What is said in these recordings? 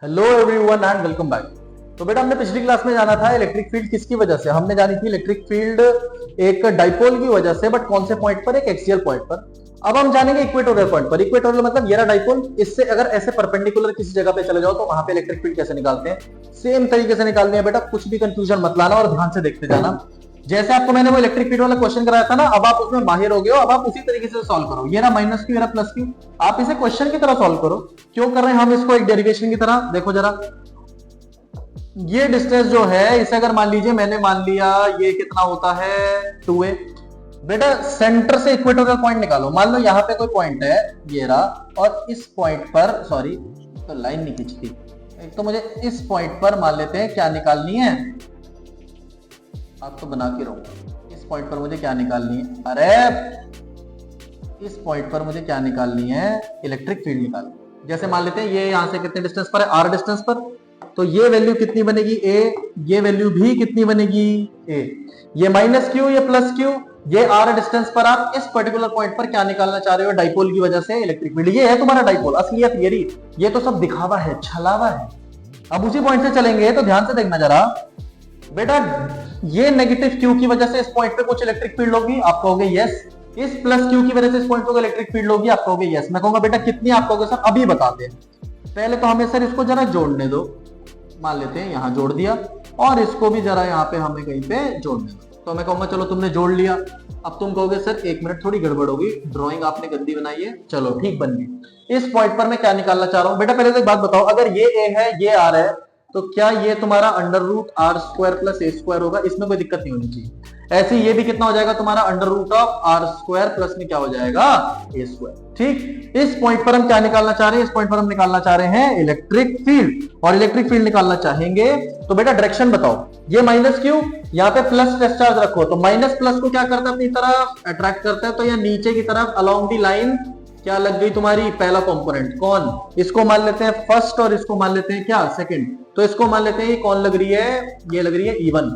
Hello everyone and welcome back. तो बेटा हमने पिछली क्लास में जाना था इलेक्ट्रिक फील्ड किसकी वजह से। हमने जानी थी इलेक्ट्रिक फील्ड एक डाइपोल की वजह से, बट कौन से पॉइंट पर? एक एक्सियल पॉइंट पर। अब हम जानेंगे इक्वेटोरियल पॉइंट पर। इक्वेटोरियल मतलब ये रहा डाइपोल, इससे अगर ऐसे परपेंडिकुलर किसी जगह पे चले जाओ तो वहां पे इलेक्ट्रिक फील्ड कैसे निकालते हैं, सेम तरीके से निकालनी है बेटा। कुछ भी कंफ्यूजन मत लाना और ध्यान से देखते जाना। जैसे आपको मैंने वो इलेक्ट्रिक फील्ड वाला क्वेश्चन कराया था ना, अब आप उसमें माहिर हो गए हो, अब आप उसी तरीके से सॉल्व करो। ये ना माइनस क्यू, ये ना प्लस क्यू, आप इसे क्वेश्चन की तरह सॉल्व करो। क्यों कर रहे हैं हम इसको एक डेरिवेशन की तरह? देखो जरा, ये डिस्टेंस जो है इसे अगर मान लीजिए मैंने मान लिया ये कितना होता है 2a। बेटा सेंटर से इक्वेटोरियल पॉइंट निकालो। मान लो यहाँ पे कोई पॉइंट है ये रहा, और इस पॉइंट पर, सॉरी तो लाइन नहीं खींचती, एक तो मुझे इस पॉइंट पर मान लेते हैं क्या निकालनी है, आप तो बना के रहूंगा। इस पॉइंट पर मुझे क्या निकालनी है? अरे इस पॉइंट पर मुझे क्या निकालनी है? इलेक्ट्रिक फील्ड निकालनी है। जैसे मान लेते हैं ये यहां से कितने डिस्टेंस पर है? r डिस्टेंस पर। तो ये वैल्यू कितनी बनेगी? a। ये वैल्यू भी कितनी बनेगी? a। ये माइनस क्यू, ये प्लस क्यू, ये r डिस्टेंस पर आप इस पर्टिकुलर पॉइंट पर क्या निकालना चाह रहे हो? डाइपोल की वजह से इलेक्ट्रिक फील्ड। ये है तुम्हारा डाइपोल। असलियत थियरी, ये तो सब दिखावा है, छलावा है। अब उसी पॉइंट से चलेंगे तो ध्यान से देखना जरा बेटा, ये नेगेटिव क्यू की वजह से इस पॉइंट पे कुछ इलेक्ट्रिक फील्ड होगी, आप कहोगे यस। इस प्लस क्यू की वजह से इस पॉइंट पे इलेक्ट्रिक फील्ड होगी, आप कहोगे यस। मैं कहूंगा बेटा कितनी? आप कहोगे सर अभी बताते हैं। पहले तो हमें सर इसको जरा जोड़ने दो। मान लेते हैं यहां जोड़ दिया, और इसको भी जरा यहाँ पे हमें कहीं पे जोड़ने दो। तो मैं कहूंगा चलो तुमने जोड़ लिया। अब तुम कहोगे सर एक मिनट, थोड़ी गड़बड़ होगी, ड्राइंग आपने गंदी बनाई है। चलो ठीक बन गई। इस पॉइंट पर मैं क्या निकालना चाह रहा हूं बेटा? पहले तो एक बात बताओ, अगर ये ए है ये आर है, तो क्या ये तुम्हारा under root R square plus A square होगा? इसमें कोई दिक्कत नहीं होनी चाहिए। ऐसे ये भी कितना हो जाएगा तुम्हारा? Under root of R square plus में क्या हो जाएगा? A square. ठीक, इस पॉइंट पर हम क्या निकालना चाह रहे हैं? इस पॉइंट पर हम निकालना चाह रहे हैं इलेक्ट्रिक फील्ड। और इलेक्ट्रिक फील्ड निकालना चाहेंगे तो बेटा डायरेक्शन बताओ। ये माइनस क्यू, यहाँ पे प्लस डिस्चार्ज रखो, तो माइनस प्लस को क्या करता है? अपनी तरफ अट्रैक्ट करता है। तो ये नीचे की तरफ अलोंग दी लाइन क्या लग गई तुम्हारी? पहला कंपोनेंट। कौन? इसको मान लेते हैं फर्स्ट, और इसको मान लेते हैं क्या? सेकंड। तो इसको मान लेते हैं ये कौन लग रही है? ये लग रही है E1।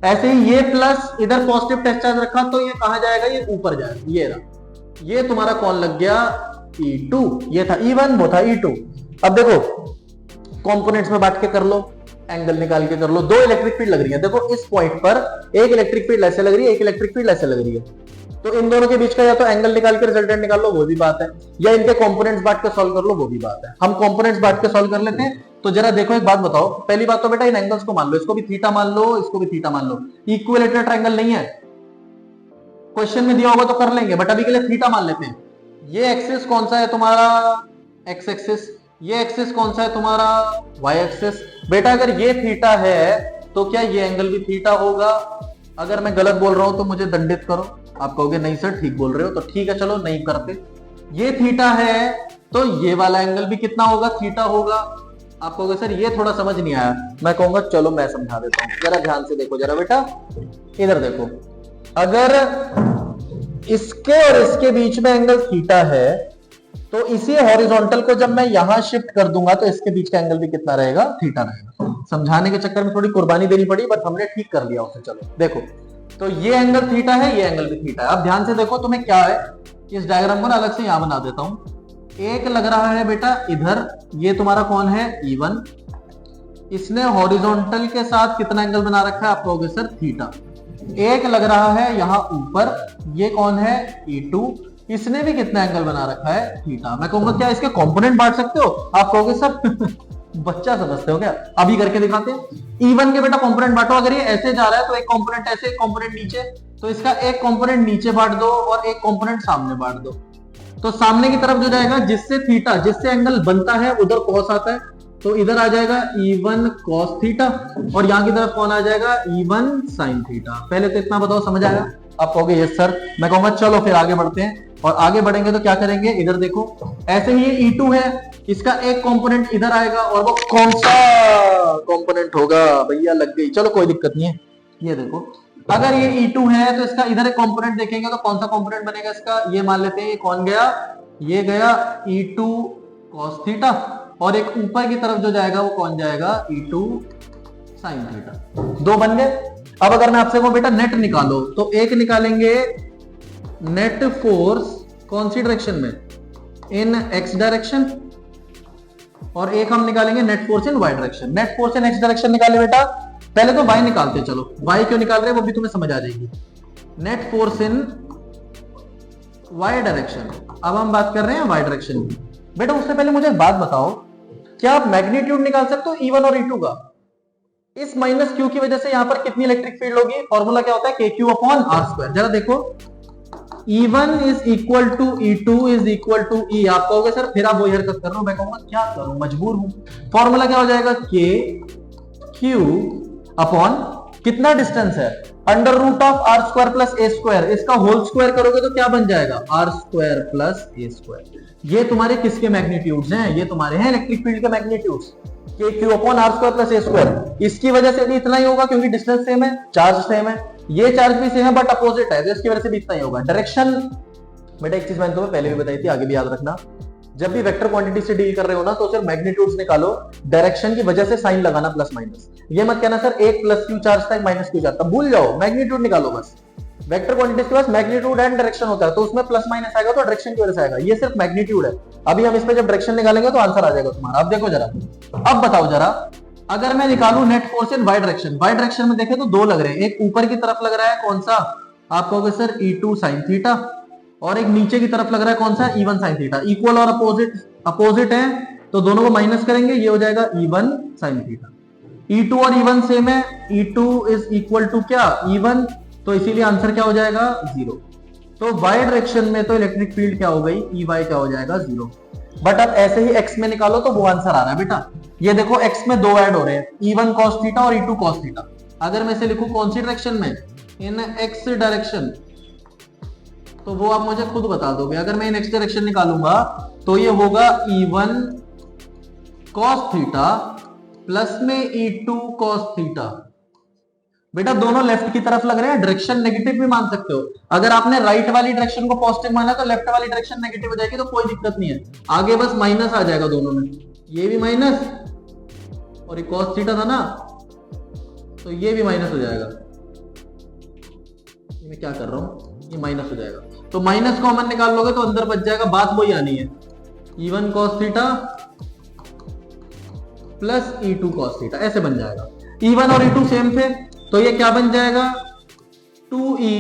ऐसे ही ये प्लस इधर पॉजिटिव टेस्ट चार्ज रखा, तो ये कहां जाएगा? ये ऊपर जाएगा। ये रहा, ये तुम्हारा कौन लग गया? E2। ये था E1, वो था E2। अब देखो कंपोनेंट्स में बांट के कर लो, एंगल निकाल के कर लो। दो इलेक्ट्रिक फील्ड लग रही है। देखो इस पॉइंट पर एक इलेक्ट्रिक फील्ड ऐसे लग रही है, एक इलेक्ट्रिक फील्ड ऐसे लग रही है। तो इन दोनों के बीच का या तो एंगल निकाल के रिजल्टेंट निकाल लो, वो भी बात है, या इनके कंपोनेंट्स बांट के सॉल्व कर लो, वो भी बात है। हम कंपोनेंट्स बांट के सॉल्व कर लेते हैं। तो जरा देखो एक बात बताओ, पहली बात तो बेटा इन एंगल्स को मान लो, इसको भी थीटा मान लो, इसको भी थीटा मान लो। इक्विलैटरल ट्रायंगल नहीं है, क्वेश्चन में दिया होगा तो कर लेंगे, बट अभी के लिए थीटा मान लेते हैं। ये एक्सिस कौन सा है तुम्हारा? X axis. ये एक्सिस कौन सा है तुम्हारा? Y axis. बेटा अगर ये थीटा है तो क्या ये एंगल भी थीटा होगा? अगर मैं गलत बोल रहा हूं तो मुझे दंडित करो। आप कहोगे नहीं सर ठीक बोल रहे हो, तो ठीक है चलो नहीं करते। ये थीटा है तो ये वाला एंगल भी कितना होगा? थीटा होगा। आप कहोगे सर ये थोड़ा समझ नहीं आया। मैं कहूंगा चलो मैं समझा देता हूं, जरा ध्यान से देखो जरा बेटा, इधर देखो। अगर इसके और इसके बीच में एंगल थीटा है, तो इसी हॉरिजॉन्टल को जब मैं यहां शिफ्ट कर दूंगा तो इसके बीच का एंगल भी कितना रहेगा? थीटा रहेगा। समझाने के चक्कर में थोड़ी कुर्बानी देनी पड़ी, बट हमने ठीक कर लिया उसे। चलो देखो, तो ये एंगल थीटा है, ये एंगल भी थीटा है। अब ध्यान से देखो तुम्हें क्या है, इस डायग्राम को ना अलग से यहां बना देता हूं। एक लग रहा है बेटा इधर, ये तुम्हारा कौन है? E1। इसने हॉरिजॉन्टल के साथ कितना एंगल बना रखा है? आप कहोगे सर थीटा। एक लग रहा है यहां ऊपर, ये कौन है? E2। इसने भी कितना एंगल बना रखा है? थीटा। मैं कहूंगा क्या इसके कंपोनेंट बांट सकते हो? आप कहोगे सर बच्चा समझते हो क्या? अभी करके दिखाते हैं। E1 के बेटा कंपोनेंट बांटो। अगर ये ऐसे जा रहा है तो एक कंपोनेंट ऐसे, एक कंपोनेंट नीचे, तो इसका एक कंपोनेंट नीचे बांट दो और एक कंपोनेंट सामने बांट दो। तो सामने की तरफ जो जाएगा, जिससे थीटा, जिससे एंगल बनता है उधर कॉस आता है, तो इधर आ जाएगा E1 cos थीटा, और यहां की तरफ कौन आ जाएगा? E1 sin theta. पहले तो इतना बताओ समझ आया? आप कहोगे यस सर। मैं कहूंगा चलो फिर आगे बढ़ते हैं, और आगे बढ़ेंगे तो क्या करेंगे? इधर देखो, ऐसे ही ये E2 है, इसका एक कंपोनेंट इधर आएगा, और वो कौन सा कंपोनेंट होगा? भैया लग गई, चलो कोई दिक्कत नहीं है। ये देखो, अगर ये E2 है तो इसका इधर एक कंपोनेंट देखेंगे तो कौन सा कंपोनेंट बनेगा इसका? ये मान लेते हैं, ये कौन गया? ये गया E2 cos थीटा, और एक ऊपर की तरफ जो जाएगा वो कौन जाएगा? E2 sin theta. दो बन गए। अब अगर मैं आपसे कहूं बेटा नेट निकालो, तो एक निकालेंगे नेट फोर्स कौन सी डायरेक्शन में? इन एक्स डायरेक्शन, और एक हम निकालेंगे net force in Y direction. Net force in X direction निकाले बेटा, पहले तो वाई निकालते चलो, वाई क्यों निकाल रहे हैं वो भी तुम्हें समझ आ जाएगी। Net force in Y direction, अब हम बात कर रहे हैं वाई डायरेक्शन की। बेटा उससे पहले मुझे एक बात बताओ, क्या आप मैग्नीट्यूड निकाल सकते हो E1 और E2 का? इस माइनस क्यू की वजह से यहां पर कितनी इलेक्ट्रिक फील्ड होगी? फॉर्मूला क्या होता है? KQ upon R square. जरा देखो, E1 is equal to E2 is equal to E। आप कहोगे सर फिर आप वही हरकत कर रहे हो, मैं कहूंगा क्या करूं, मजबूर हूं। फॉर्मूला क्या हो जाएगा? KQ अपॉन कितना डिस्टेंस है? Under root of R square plus A square, इसका होल स्क्वायर करोगे तो क्या बन जाएगा? R square plus A square. ये तुम्हारे किसके मैग्नीट्यूड्स हैं? ये तुम्हारे हैं इलेक्ट्रिक फील्ड के magnitudes, KQ upon R square plus A square. इसकी वजह से भी इतना ही होगा क्योंकि डिस्टेंस सेम है, चार्ज सेम है, ये चार्ज भी सेम है बट अपोजिट है, तो इसकी वजह से भी इतना ही होगा। डायरेक्शन, बेटा एक चीज मैंने तुम्हें पहले भी बताई थी, आगे भी याद रखना, जब भी वेक्टर क्वांटिटी से डील कर रहे हो ना तो सिर्फ मैग्नीट्यूड्स निकालो, डायरेक्शन की वजह से साइन लगाना प्लस माइनस। ये मत कहना सर एक प्लस क्यू चार्ज था एक माइनस क्यू चार्ज था, भूल जाओ, मैग्नीट्यूड निकालो बस। वेक्टर क्वांटिटीज के पास मैग्नीट्यूड एंड डायरेक्शन होता है, तो उसमें प्लस माइनस आएगा तो डायरेक्शन की वजह से आएगा, ये सिर्फ मैग्नीट्यूड है। अभी हम इस पे जब डायरेक्शन निकालेंगे तो आंसर आ जाएगा तुम्हारा। अब देखो जरा, अब बताओ जरा, अगर मैं निकालू net force in Y direction, Y direction में देखे तो दो लग रहे हैं, एक ऊपर की तरफ लग रहा है, कौन सा? आप कहोगे सर E2 sin थीटा, और एक नीचे की तरफ लग रहा है, कौन सा? E1 sin theta. इक्वल और अपोजिट है तो दोनों को माइनस करेंगे, ये हो जाएगा E1 sin थीटा। E2 और E1 सेम है, E2 इज इक्वल टू क्या? E1, तो इसीलिए आंसर क्या हो जाएगा? 0। तो वाई डायरेक्शन में तो इलेक्ट्रिक फील्ड क्या हो गई? EY क्या हो जाएगा? 0। बट अब ऐसे ही एक्स में निकालो तो वो आंसर आ रहा है बेटा। ये देखो एक्स में दो ऐड हो रहे हैं, E1 cos थीटा और E2 cos थीटा। अगर मैं इसे लिखूं कौन सी डायरेक्शन में? इन एक्स डायरेक्शन, तो वो आप मुझे खुद बता दोगे। अगर मैं इन एक्स डायरेक्शन निकालूंगा तो ये होगा E1 cos थीटा प्लस में E2 cos थीटा। बेटा दोनों लेफ्ट की तरफ लग रहे हैं, डायरेक्शन नेगेटिव भी मान सकते हो। अगर आपने राइट वाली डायरेक्शन को पॉजिटिव माना तो लेफ्ट वाली डायरेक्शन नेगेटिव हो जाएगी, तो कोई दिक्कत नहीं है, आगे बस माइनस आ जाएगा दोनों में। ये भी माइनस और ये cos थीटा था ना, तो ये भी माइनस हो जाएगा। मैं क्या कर रहा हूं, ये माइनस हो जाएगा, तो माइनस कॉमन निकाल लोगे तो अंदर बच जाएगा, बात वही आनी है। E1 cos theta plus E2 cos theta, ऐसे बन जाएगा। E1 और E2 सेम थे तो ये क्या बन जाएगा? 2E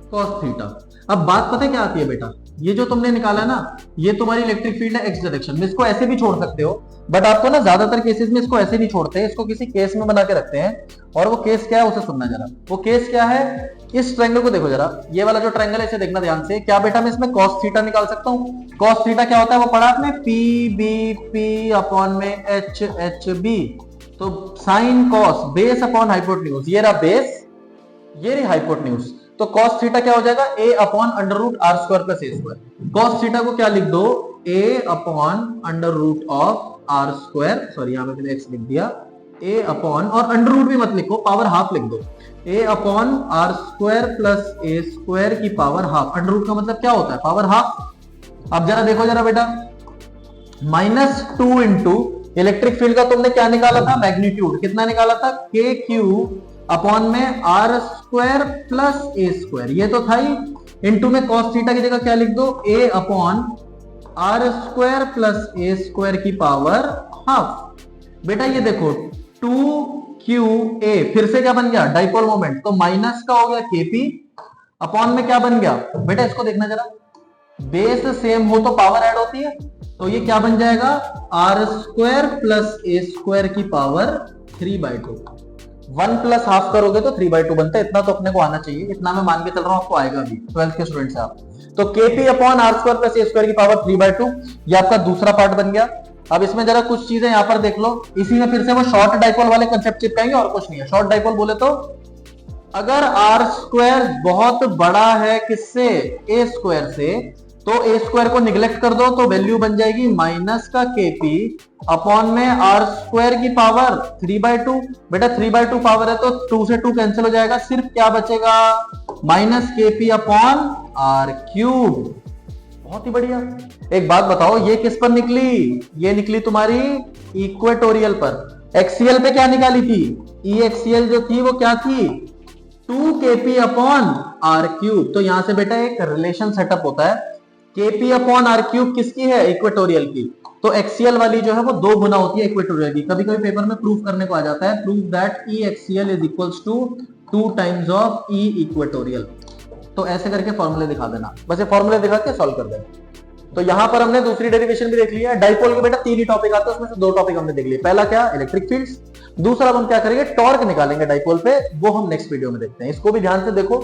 cos theta. अब बात पता है क्या आती है बेटा, ये जो तुमने निकाला ना, ये तुम्हारी इलेक्ट्रिक फील्ड है एक्स डायरेक्शन में, इसको ऐसे भी छोड़ सकते हो, बट आपको ना ज्यादातर केसेस में इसको ऐसे नहीं छोड़ते, इसको किसी केस में बना के रखते हैं। और वो केस क्या है उसे सुनना जरा। वो केस क्या है? इस ट्रायंगल को देखो जरा, ये वाला जो ट्रायंगल है इसे देखना ध्यान से। क्या बेटा मैं इसमें cos थीटा निकाल सकता हूँ? cos थीटा क्या होता है वो पढ़ा आपने, PBP अपॉन में HHB। तो sine cos base upon hypotenuse, ये रहा बेस, ये रही हाइपोटेन्यूज, तो cos थीटा क्या हो जाएगा? A upon under root R square plus A square. cos theta को क्या लिख दो? A upon under root of R square, sorry यहाँ पे मैंने x लिख दिया, A अपॉन, और अंडर रूट भी मत लिखो, पावर हाफ लिख दो, A upon R square plus A square की पावर हाफ। अंडर रूट का मतलब क्या होता है? Power half. अब जरा देखो जरा बेटा, -2 इंटू इलेक्ट्रिक फील्ड का तुमने क्या निकाला था? मैग्नीट्यूड। कितना निकाला था? KQ अपॉन में R square plus A square, ये तो था ही। इंटू में cos थीटा की जगह क्या लिख दो? A upon R square plus A square की पावर हाफ। बेटा ये देखो 2QA फिर से क्या बन गया? डाइपोल मोमेंट, तो माइनस का हो गया KP अपॉन में क्या बन गया? बेटा इसको देखना जरा, बेस सेम हो तो पावर ऐड होती है, तो ये क्या बन जाएगा? R square plus A square की पावर 3/2। 1 प्लस हाफ करोगे तो 3/2 बनता है। इतना तो अपने को आना चाहिए, इतना मैं मान के चल रहा हूं आपको आएगा भी, 12th के स्टूडेंट से आप। तो KP upon R square plus A square की पावर 3/2, ये आपका दूसरा पार्ट बन गया। अब इसमें जरा कुछ चीजें यहां पर देख लो, इसी में फिर से वो शॉर्ट डाइपोल वाले कंसेप्ट चिपकाएंगे और कुछ नहीं है। शॉर्ट डाइपोल बोले तो अगर R स्क्वायर बहुत बड़ा है किससे? A स्क्वायर से, तो A स्क्वायर को निगलेक्ट कर दो तो वैल्यू बन जाएगी माइनस का KP अपॉन में R स्क्वायर की पावर 3/2। बेटा 3/2 पावर है तो 2 से 2 कैंसिल हो जाएगा, सिर्फ क्या बचेगा? Minus KP upon R cube. बहुत ही बढ़िया। एक बात बताओ, ये किस पर निकली? ये निकली तुम्हारी इक्वेटोरियल पर। एक्सियल पे क्या निकाली थी? ई एक्सियल जो थी वो क्या थी? 2kp upon R cube. तो यहां से बेटा एक रिलेशन सेटअप होता है, KP अपॉन R क्यूब किसकी है? इक्वेटोरियल की। तो एक्सियल वाली जो है वो 2 गुना होती है इक्वेटोरियल की। कभी कभी पेपर में प्रूफ करने को आ जाता है, proof that E axial is equals to 2 times of E equatorial. तो ऐसे करके फॉर्मूले दिखा देना, बस ये फॉर्मूले दिखा के सॉल्व कर देना। तो यहां पर हमने दूसरी डेरिवेशन भी देख लिया है। डाइपोल के बेटा 3 ही टॉपिक आते हैं, उसमें से 2 टॉपिक हमने देख लिए। पहला क्या, इलेक्ट्रिक फील्ड्स। दूसरा अब हम क्या करेंगे, टॉर्क निकालेंगे डाइपोल पे, वो हम नेक्स्ट वीडियो में देखते हैं। इसको भी ध्यान से देखो,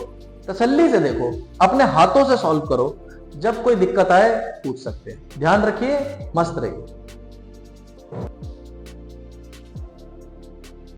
तसल्ली से देखो, अपने हाथों से सॉल्व करो, जब कोई दिक्कत आए पूछ सकते हैं। ध्यान रखिए, मस्त रहिए।